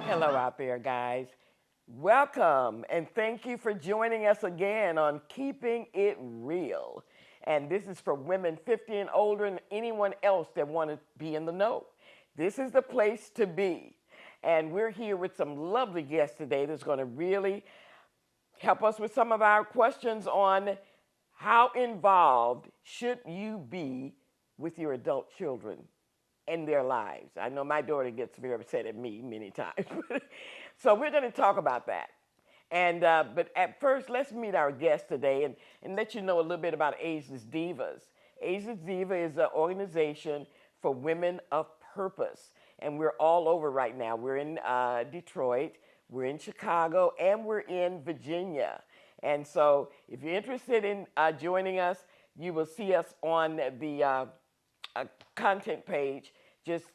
Hello out there, guys. Welcome and thank you for joining us again on Keeping It Real. And this is for women 50 and older and anyone else that want to be in the know. This is the place to be. And we're here with some lovely guests today that's going to really help us with some of our questions on how involved should you be with your adult children in their lives. I know my daughter gets very upset at me many times. So we're going to talk about that. And but at first, let's meet our guest today and let you know a little bit about Ageless Divas. Ageless Diva is an organization for women of purpose. And we're all over right now. We're in Detroit, we're in Chicago, and we're in Virginia. And so if you're interested in joining us, you will see us on the content page. Just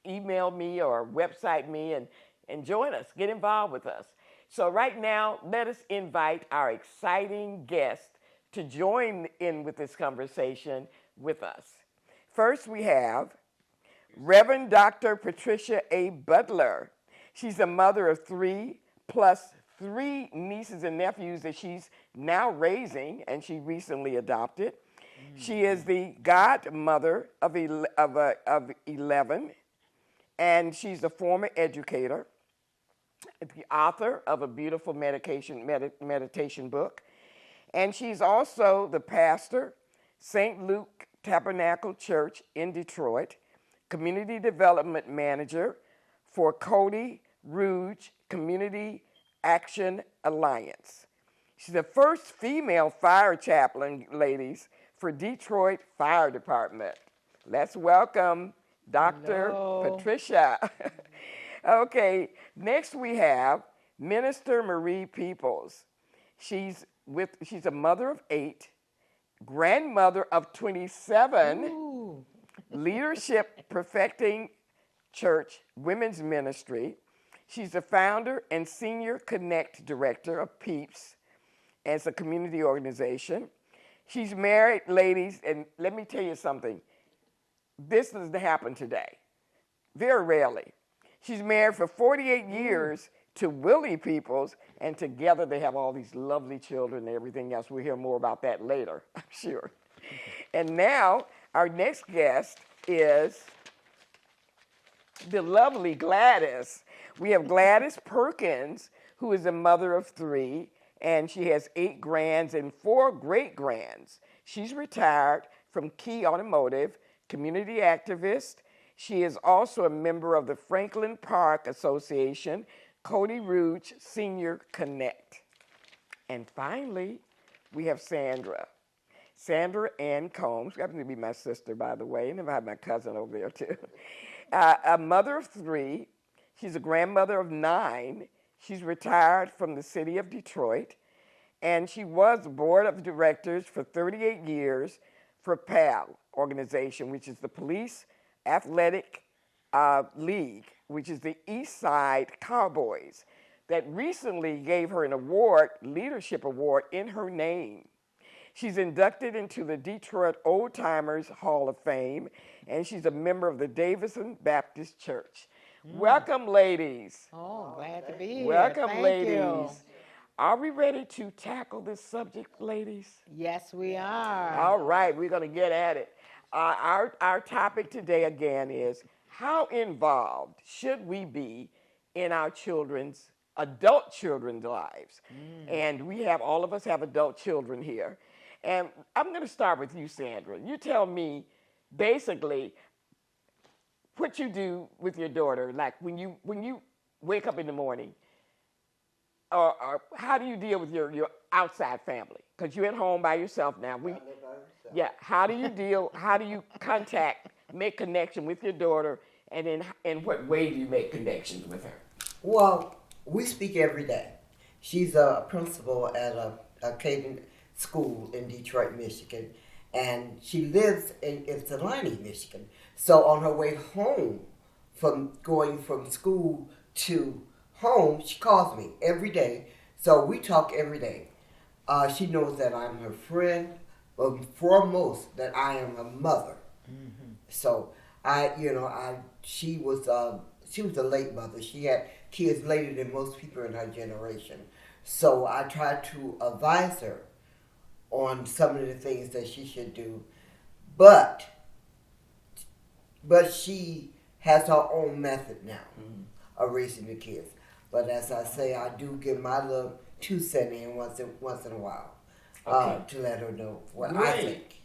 email me or website me and join us. Get involved with us. So right now, let us invite our exciting guest to join in with this conversation with us. First, we have Reverend Dr. Patricia A. Butler. She's a mother of three, plus three nieces and nephews that she's now raising, and she recently adopted. She is the godmother of 11, and she's a former educator, the author of a beautiful meditation book, and she's also the pastor, St. Luke Tabernacle Church in Detroit, community development manager for Cody Rouge Community Action Alliance. She's the first female fire chaplain, ladies, for Detroit Fire Department. Let's welcome Dr. Hello. Patricia. Okay, next we have Minister Marie Peoples. She's a mother of 8, grandmother of 27, Ooh. leadership perfecting church women's ministry. She's the founder and senior connect director of PEEPS as a community organization. She's married, ladies, and let me tell you something. This doesn't happen today, very rarely. She's married for 48 years to Willie Peoples, and together they have all these lovely children and everything else. We'll hear more about that later, I'm sure. And now, our next guest is the lovely Gladys. We have Gladys Perkins, who is a mother of 3, and she has 8 grands and 4 great-grands. She's retired from Key Automotive, community activist. She is also a member of the Franklin Park Association, Cody Rouge Senior Connect. And finally, we have Sandra. Sandra Ann Combs, happens to be my sister, by the way, and I have my cousin over there, too. A mother of 3. She's a grandmother of 9. She's retired from the city of Detroit, and she was board of directors for 38 years for PAL organization, which is the Police Athletic League, which is the East Side Cowboys, that recently gave her an award, leadership award, in her name. She's inducted into the Detroit Old Timers Hall of Fame, and she's a member of the Davison Baptist Church. Welcome, ladies. Oh, glad to be here. Welcome, Thank ladies. you. Are we ready to tackle this subject, ladies? Yes, we are. All right, we're going to get at it. Our topic today, again, is how involved should we be in our adult children's lives? And we have, all of us have adult children here. And I'm going to start with you, Sandra. You tell me, basically, what you do with your daughter, like when you wake up in the morning, or how do you deal with your outside family? Because you're at home by yourself now. Yeah, how do you deal, how do you make connection with your daughter, and in what way do you make connections with her? Well, we speak every day. She's a principal at a Caden school in Detroit, Michigan, and she lives in Ypsilanti, Michigan. So on her way home from going from school to home, she calls me every day. So we talk every day. She knows that I'm her friend, but foremost that I am a mother. Mm-hmm. So she was she was a late mother. She had kids later than most people in her generation. So I tried to advise her on some of the things that she should do, but she has her own method now of raising the kids. But as I say, I do give my little 2 cents in once in a while to let her know what I think.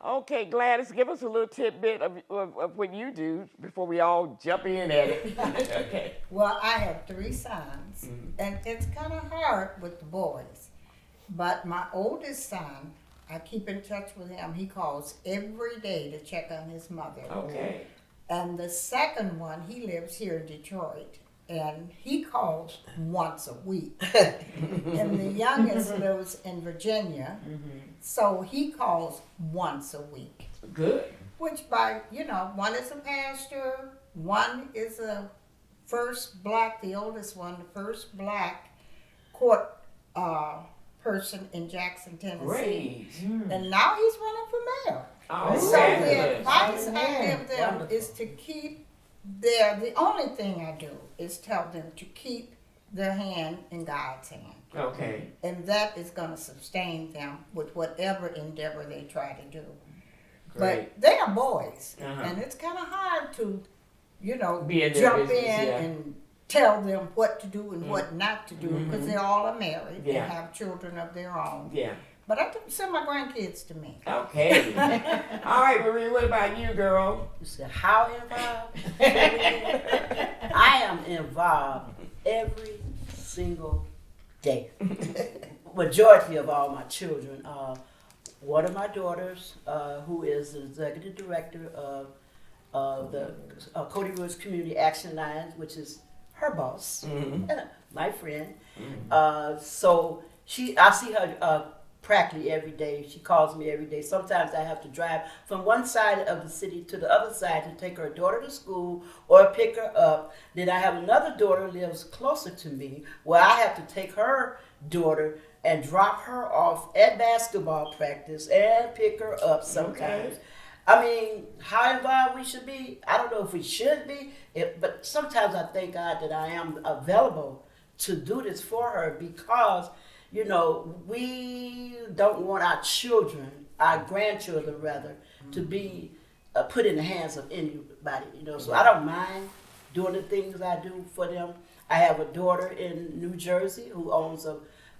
Okay, Gladys, give us a little tidbit of what you do before we all jump in at it. Okay. Well, I have 3 sons, and it's kind of hard with the boys. But my oldest son, I keep in touch with him. He calls every day to check on his mother. Okay. And the second one, he lives here in Detroit, and he calls once a week. And the youngest lives in Virginia, so he calls once a week. Good. Which one is a pastor, one is the oldest one, the first black court person in Jackson, Tennessee. Great. And now he's running for mayor. Oh, So the advice I give them is to keep the only thing I do is tell them to keep their hand in God's hand. Okay. And that is going to sustain them with whatever endeavor they try to do. Great. But they are boys, and it's kind of hard to, Be in their jump business, in and tell them what to do and what not to do, because they all are married and have children of their own. Yeah. But I send my grandkids to me. Okay. All right, Marie, what about you, girl? You said, how involved? I am involved every single day. Majority of all my children. One of my daughters, who is the executive director of the Cody Woods Community Action Alliance, which is her boss, my friend. So I see her practically every day. She calls me every day. Sometimes I have to drive from one side of the city to the other side to take her daughter to school or pick her up. Then I have another daughter who lives closer to me where I have to take her daughter and drop her off at basketball practice and pick her up sometimes. Okay. I mean, how involved we should be, I don't know if we should be, but sometimes I thank God that I am available to do this for her because we don't want our children, our grandchildren rather, to be put in the hands of anybody, So I don't mind doing the things I do for them. I have a daughter in New Jersey who owns a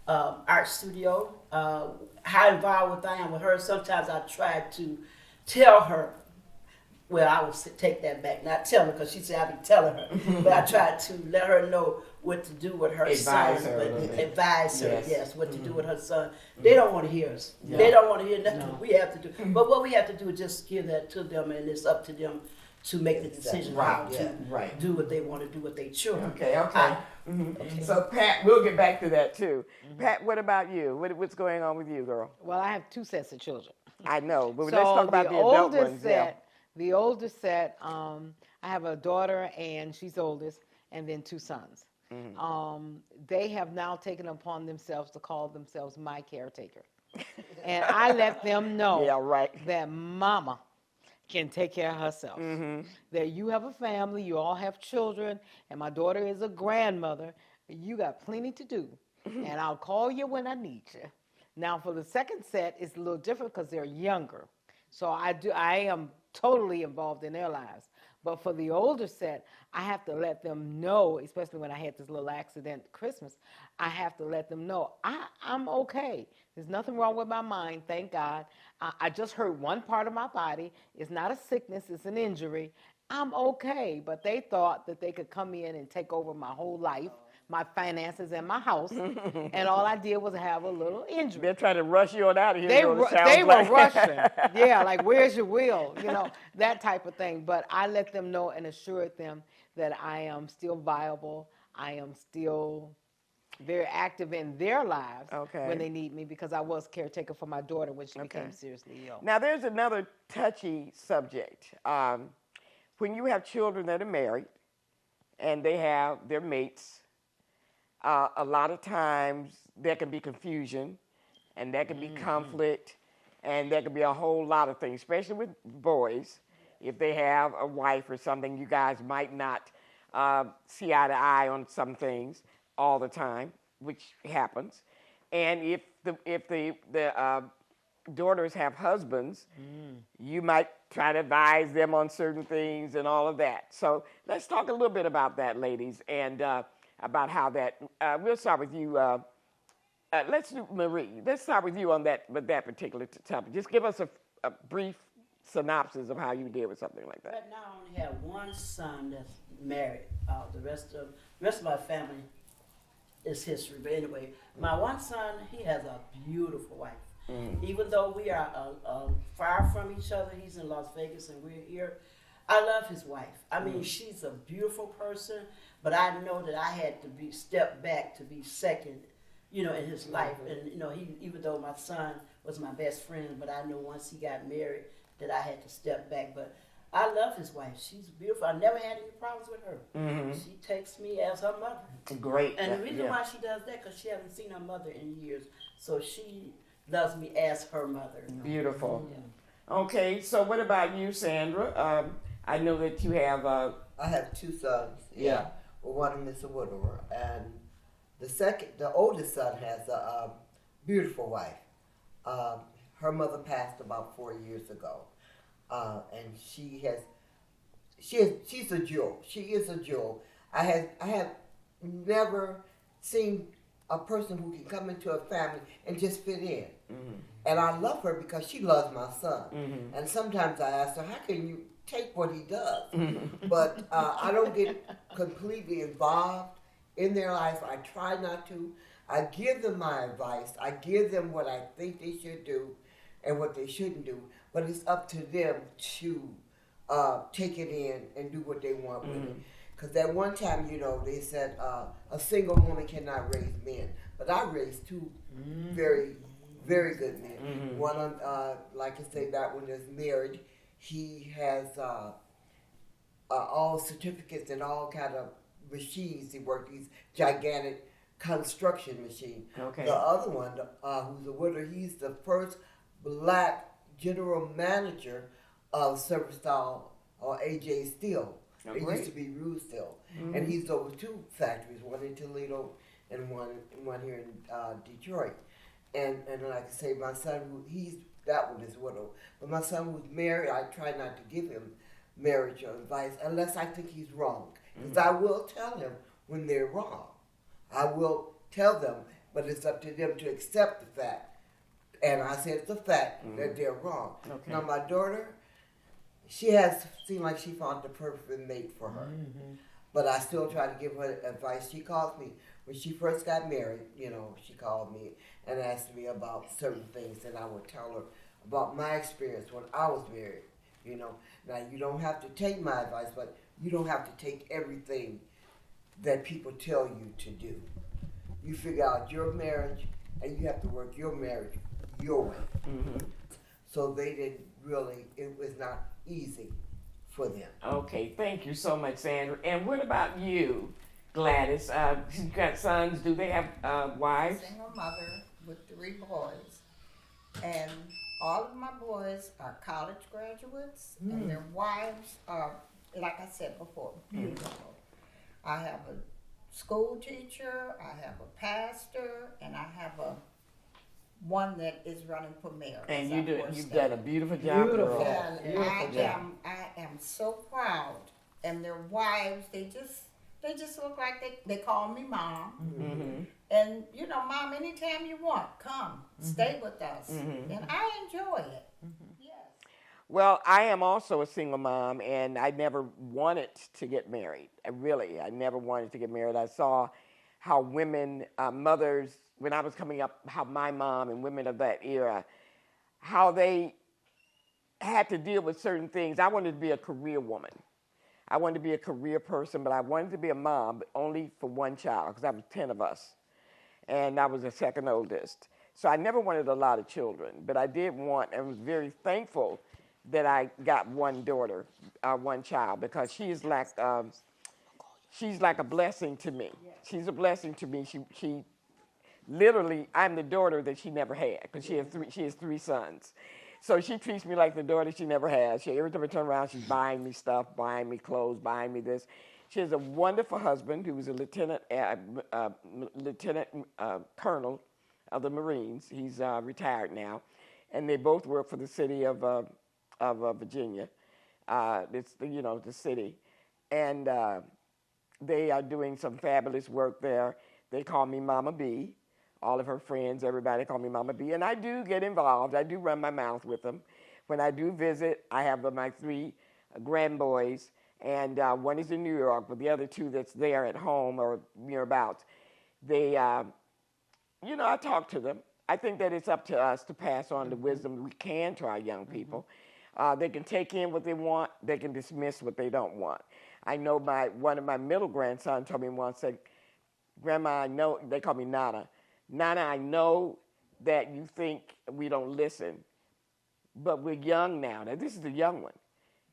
art studio. How involved I am with her, sometimes I try to tell her. Well, I would take that back, not tell her, because she said I be telling her. But I tried to let her know what to do with her son. Advise her, yes, what to do with her son. They don't want to hear us. No. They don't want to hear nothing we have to do. But what we have to do is just give that to them, and it's up to them to make the decision how to do what they want to do with their children. Okay. So, Pat, we'll get back to that, too. Pat, what about you? What's going on with you, girl? Well, I have 2 sets of children. I know, but let's talk about the adult ones. The oldest set, I have a daughter, and she's oldest, and then 2 sons. They have now taken upon themselves to call themselves my caretaker. And I let them know that mama can take care of herself. That you have a family, you all have children, and my daughter is a grandmother. You got plenty to do, and I'll call you when I need you. Now, for the second set, it's a little different because they're younger. So I am totally involved in their lives. But for the older set, I have to let them know, especially when I had this little accident Christmas, I have to let them know I'm okay. There's nothing wrong with my mind, thank God. I just hurt one part of my body. It's not a sickness, it's an injury. I'm okay. But they thought that they could come in and take over my whole life, my finances, and my house. And all I did was have a little injury. They're trying to rush you on out of here. They were rushing. Yeah, like, where's your will? That type of thing. But I let them know and assured them that I am still viable. I am still very active in their lives when they need me, because I was caretaker for my daughter when she became seriously ill. Now, there's another touchy subject. When you have children that are married and they have their mates, a lot of times there can be confusion and there can be conflict and there can be a whole lot of things, especially with boys. If they have a wife or something, you guys might not see eye to eye on some things all the time, which happens. And if the daughters have husbands, you might try to advise them on certain things and all of that. So let's talk a little bit about that, ladies, and about how that. We'll start with you. Let's do Marie. Let's start with you on that with that particular topic. Just give us a brief synopsis of how you deal with something like that. Right now, I only have one son that's married. The rest of my family is history. But anyway, my one son, he has a beautiful wife. Even though we are far from each other, he's in Las Vegas and we're here. I love his wife. I mean, she's a beautiful person, but I know that I had to be step back to be second, in his life. And he, even though my son was my best friend, but I know once he got married that I had to step back. But I love his wife. She's beautiful. I never had any problems with her. She takes me as her mother. Great. And the reason why she does that, because she hasn't seen her mother in years, so she loves me as her mother. Beautiful. Okay, so what about you, Sandra? I know that you have. I have two sons. Yeah. Well, one of them is a widower, and the oldest son has a beautiful wife. Her mother passed about 4 years ago, and she's a jewel. She is a jewel. I have never seen a person who can come into a family and just fit in. And I love her because she loves my son. And sometimes I ask her, how can you take what he does? But I don't get completely involved in their life. I try not to. I give them my advice. I give them what I think they should do and what they shouldn't do. But it's up to them to take it in and do what they want with it. Because at one time, they said a single woman cannot raise men. But I raised two very, very good men. One, like I say, that one is married. He has all certificates and all kind of machines he worked. These gigantic construction machine. Okay. The other one, who's a widower, he's the first black general manager of Servistall or AJ Steel. Oh, It great. used to be Rude Steel. And he's over two factories, one in Toledo and one here in Detroit. And like I say, my son, that one is widow. But my son who's married, I try not to give him marriage advice unless I think he's wrong. Because I will tell him when they're wrong. I will tell them, but it's up to them to accept the fact. And I said it's a fact that they're wrong. Okay. Now my daughter, she has seemed like she found the perfect mate for her. But I still try to give her advice. She calls me when she first got married. She called me and asked me about certain things, and I would tell her about my experience when I was married. Now you don't have to take my advice, but you don't have to take everything that people tell you to do. You figure out your marriage, and you have to work your marriage your way. So they didn't really. It was not easy for them. Okay, thank you so much, Sandra. And what about you, Gladys? You got sons. Do they have wives? Single mother with 3 boys, and all of my boys are college graduates, and their wives are, like I said before, beautiful. I have a school teacher, I have a pastor, and I have one that is running for mayor. And Southwest you've State. done a beautiful job, Beautiful. girl. And Beautiful job. I am so proud. And their wives, they just look like they call me mom. And mom, anytime you want, come, stay with us. And I enjoy it. Yes. Well, I am also a single mom, and I never wanted to get married. I never wanted to get married. I saw how women, mothers, when I was coming up, how my mom and women of that era, how they had to deal with certain things. I wanted to be a career woman. I wanted to be a career person, but I wanted to be a mom, but only for one child, because there was 10 of us, and I was the second oldest. So I never wanted a lot of children, but I did want, and was very thankful that I got one daughter, one child, because she's like a blessing to me. She's a blessing to me. She literally, I'm the daughter that she never had, because she has 3 sons. So she treats me like the daughter she never had. Every time I turn around, she's buying me stuff, buying me clothes, buying me this. She has a wonderful husband who was a lieutenant colonel of the Marines. He's retired now, and they both work for the city of Virginia. It's the city, and they are doing some fabulous work there. They call me Mama B. All of her friends, everybody call me Mama B, and I do get involved. I do run my mouth with them. When I do visit, I have my 3 grandboys, and one is in New York, but the other 2 that's there at home or nearabouts, they, I talk to them. I think that it's up to us to pass on the wisdom we can to our young people. They can take in what they want. They can dismiss what they don't want. I know one of my middle grandsons told me once, said, Grandma, I know, they call me Nana. Nana, I know that you think we don't listen, but we're young now. Now, this is the young one.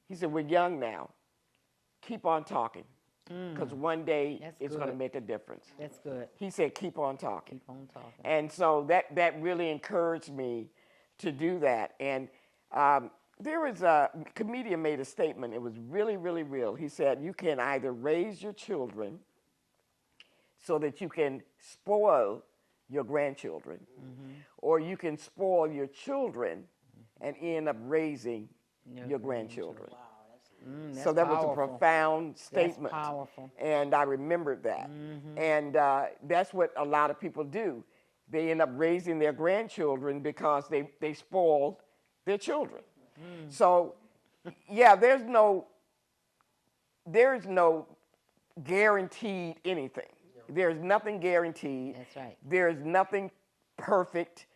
He said, we're young now. Keep on talking, because one day it's going to make a difference. That's good. He said, keep on talking. Keep on talking. And so that really encouraged me to do that. And there was a comedian made a statement. It was really, really real. He said, you can either raise your children so that you can spoil your grandchildren, or you can spoil your children and end up raising your grandchildren. So that was a profound statement. That's powerful. And I remembered that. And that's what a lot of people do. They end up raising their grandchildren because they spoiled their children. So, yeah, there's no guaranteed anything. There's nothing guaranteed. That's right. There's nothing perfect.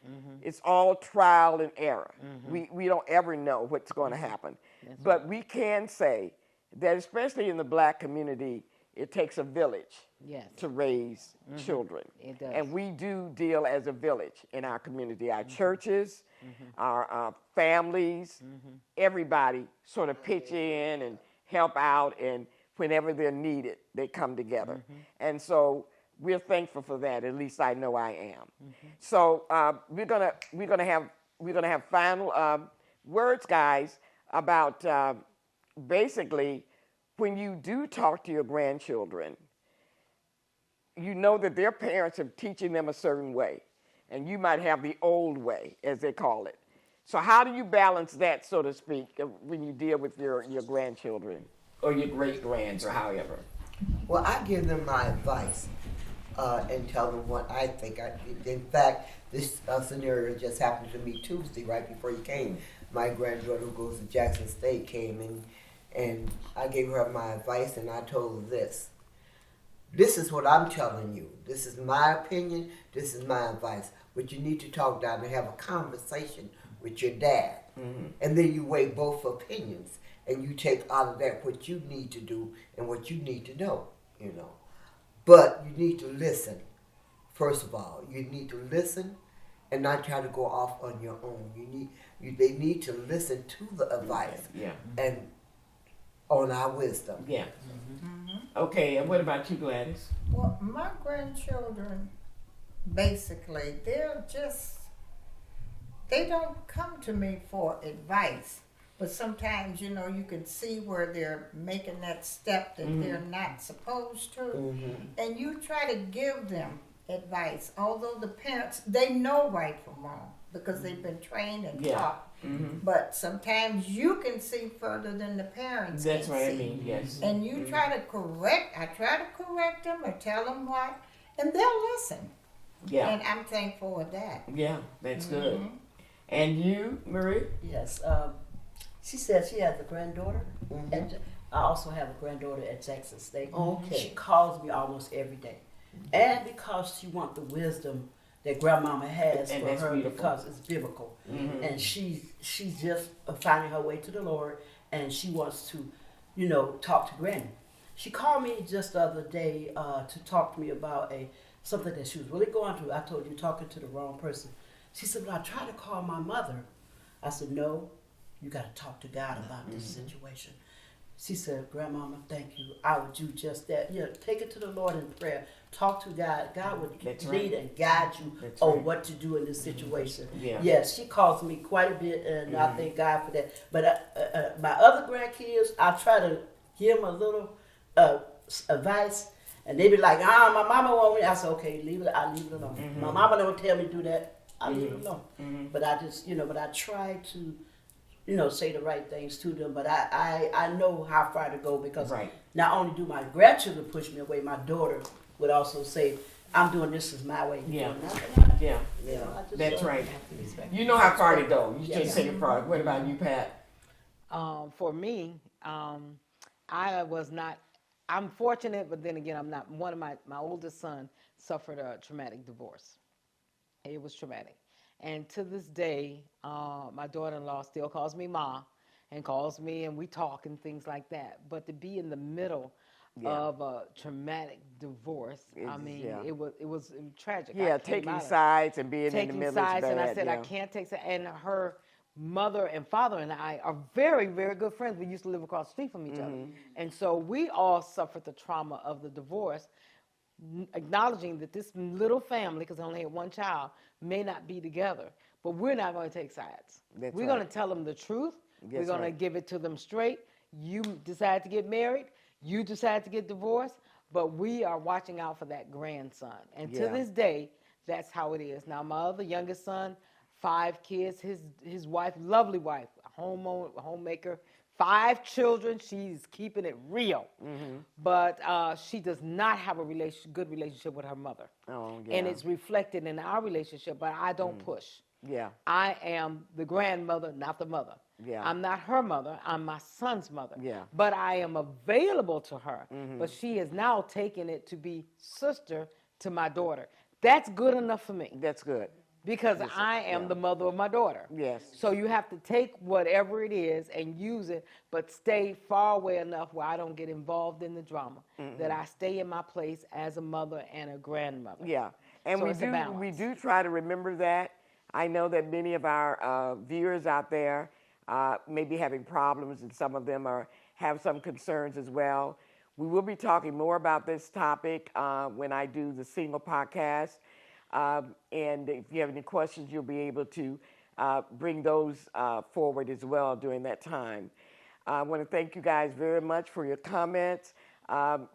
It's all trial and error. We don't ever know what's going to happen. But we can say that, especially in the black community, it takes a village to raise children. It does. And we do deal as a village in our community. Our churches, our families, everybody sort of pitch in and help out, and whenever they're needed, they come together. And so we're thankful for that. At least I know I am. So we're gonna have final words, guys, about basically when you do talk to your grandchildren, you know that their parents are teaching them a certain way, and you might have the old way, as they call it. So how do you balance that, so to speak, when you deal with your grandchildren or your great-grands or however? Well, I give them my advice and tell them what I think. In fact, this scenario just happened to me Tuesday, right before you came. My granddaughter, who goes to Jackson State, came in, and I gave her my advice, and I told her this. This is what I'm telling you. This is my opinion. This is my advice. But you need to talk down and have a conversation with your dad. And then you weigh both opinions, and you take out of that what you need to do and what you need to know, But you need to listen, first of all. You need to listen and not try to go off on your own. They need to listen to the advice and on our wisdom. Yeah. Okay, and what about you, Gladys? Well, my grandchildren, basically, they don't come to me for advice. But sometimes, you can see where they're making that step that they're not supposed to. And you try to give them advice. Although the parents, they know right from wrong because they've been trained and taught. But sometimes you can see further than the parents That's can what see. I mean, yes. And you try to correct them or tell them what, and they'll listen. Yeah. And I'm thankful for that. Yeah, that's good. And you, Marie? Yes. She says she has a granddaughter, and I also have a granddaughter at Jackson State. Okay. She calls me almost every day, and because she wants the wisdom that grandmama has And for that's her, beautiful. because it's biblical, and she's just finding her way to the Lord, and she wants to, talk to Granny. She called me just the other day to talk to me about something that she was really going through. I told you, talking to the wrong person. She said, "Well, I tried to call my mother." I said, "No. You got to talk to God about this situation." She said, "Grandmama, thank you. I would do just that. Take it to the Lord in prayer. Talk to God. God would That's lead right. and guide you That's on right. what to do in this situation." Yeah. Yes, she calls me quite a bit, and I thank God for that. But my other grandkids, I try to give them a little advice, and they be like, my mama want me. I said, okay, leave it. I leave it alone. My mama don't tell me to do that. I leave it alone. But I just, but I try to, say the right things to them. But I know how far to go because not only do my grandchildren push me away, my daughter would also say, I'm doing this is my way. Yeah. Yeah. That's right. You know how far to go. You can't take it far. What about you, Pat? For me, I was not. I'm fortunate, but then again, I'm not. One of my oldest son suffered a traumatic divorce. It was traumatic, and to this day, my daughter-in-law still calls me Ma, and calls me, and we talk and things like that. But to be in the middle of a traumatic divorce, it was tragic. Yeah, taking sides and being in the taking middle sides, is bad. and I said I can't take sides. And her mother and father and I are very, very good friends. We used to live across the street from each other, and so we all suffered the trauma of the divorce, acknowledging that this little family, because I only had one child, may not be together, but we're not going to take sides. We're going to tell them the truth. We're going to give it to them straight. You decide to get married. You decide to get divorced, but we are watching out for that grandson. And to this day, that's how it is. Now, my other youngest son, 5 kids, his wife, lovely wife, homemaker, 5 children. She's keeping it real. But she does not have a good relationship with her mother. And it's reflected in our relationship, but I don't push. I am the grandmother, not the mother. I'm not her mother. I'm my son's mother. But I am available to her. But she has now taken it to be sister to my daughter. That's good enough for me. That's good. Because I am the mother of my daughter. So you have to take whatever it is and use it, but stay far away enough where I don't get involved in the drama. That I stay in my place as a mother and a grandmother. And so we do try to remember that. I know that many of our viewers out there may be having problems, and some of them have some concerns as well. We will be talking more about this topic when I do the single podcast. And if you have any questions, you'll be able to bring those forward as well during that time. I want to thank you guys very much for your comments.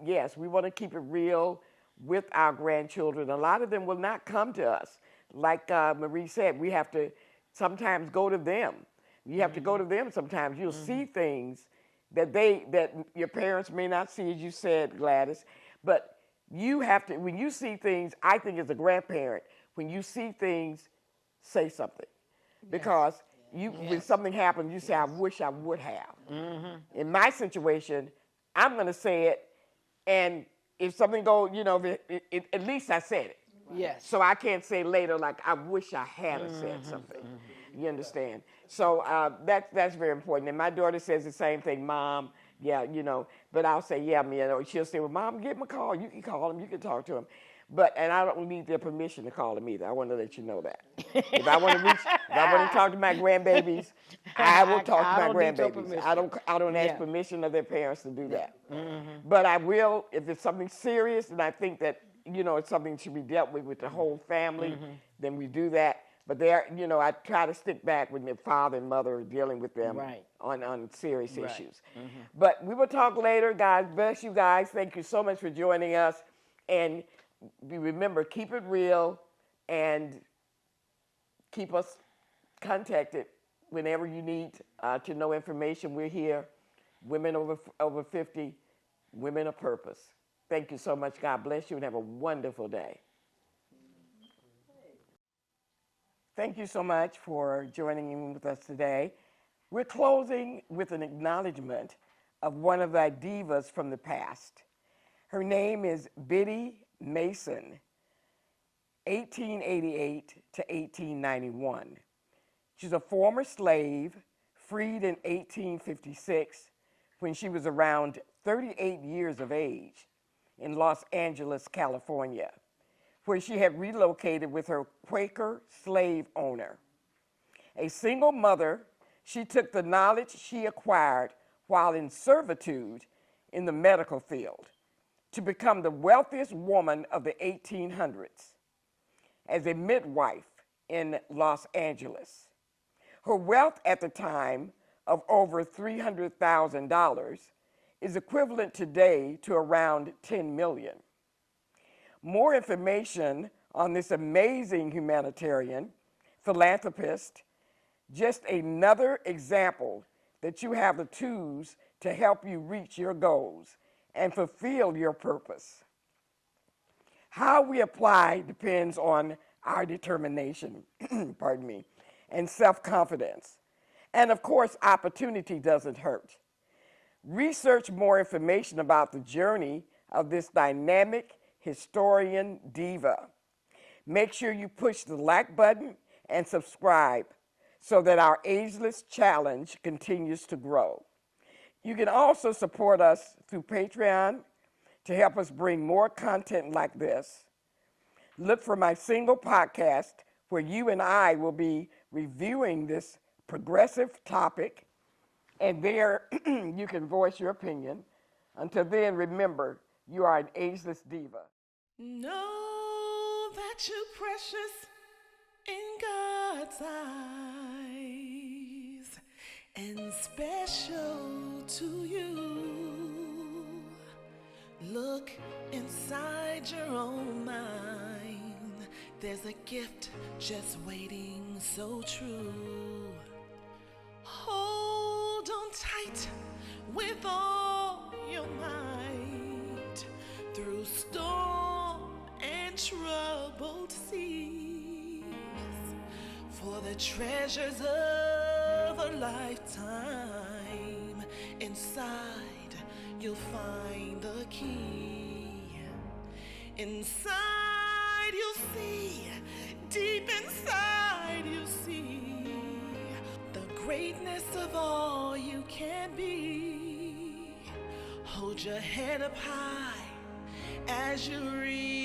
Yes, we want to keep it real with our grandchildren. A lot of them will not come to us. Like Marie said, we have to sometimes go to them. You have to go to them sometimes. You'll see things that your parents may not see, as you said, Gladys, but you have to, when you see things, I think as a grandparent, when you see things, say something. Because when something happens, you say, I wish I would have. In my situation, I'm going to say it, and if something goes, at least I said it. So I can't say later, like, I wish I had said something. You understand? So that's very important. And my daughter says the same thing, Mom. But I'll say, she'll say, well, Mom, give him a call. You can call him. You can talk to him. And I don't need their permission to call him either. I want to let you know that. If I want to talk to my grandbabies, I will talk to my grandbabies. I don't ask permission of their parents to do that. But I will, if it's something serious, and I think that, it's something to be dealt with the whole family, then we do that. But I try to stick back when their father and mother are dealing with them on serious issues. But we will talk later, guys. Bless you guys. Thank you so much for joining us. And remember, keep it real and keep us contacted whenever you need to know information. We're here. Women over 50, women of purpose. Thank you so much. God bless you and have a wonderful day. Thank you so much for joining in with us today. We're closing with an acknowledgement of one of our divas from the past. Her name is Biddy Mason, 1888 to 1891. She's a former slave, freed in 1856 when she was around 38 years of age in Los Angeles, California, where she had relocated with her Quaker slave owner. A single mother, she took the knowledge she acquired while in servitude in the medical field to become the wealthiest woman of the 1800s as a midwife in Los Angeles. Her wealth at the time of over $300,000 is equivalent today to around 10 million. More information on this amazing humanitarian, philanthropist, just another example that you have the tools to help you reach your goals and fulfill your purpose. How we apply depends on our determination, pardon me, and self-confidence. And of course, opportunity doesn't hurt. Research more information about the journey of this dynamic historian diva. Make sure you push the like button and subscribe so that our ageless challenge continues to grow. You can also support us through Patreon to help us bring more content like this. Look for my single podcast where you and I will be reviewing this progressive topic, and there you can voice your opinion. Until then, remember, you are an ageless diva. Know that you're precious in God's eyes and special to you. Look inside your own mind. There's a gift just waiting, so true. Hold on tight with all your might through storm and troubled seas, for the treasures of a lifetime inside you'll find the key. Inside you'll see, deep inside you see the greatness of all you can be. Hold your head up high as you reach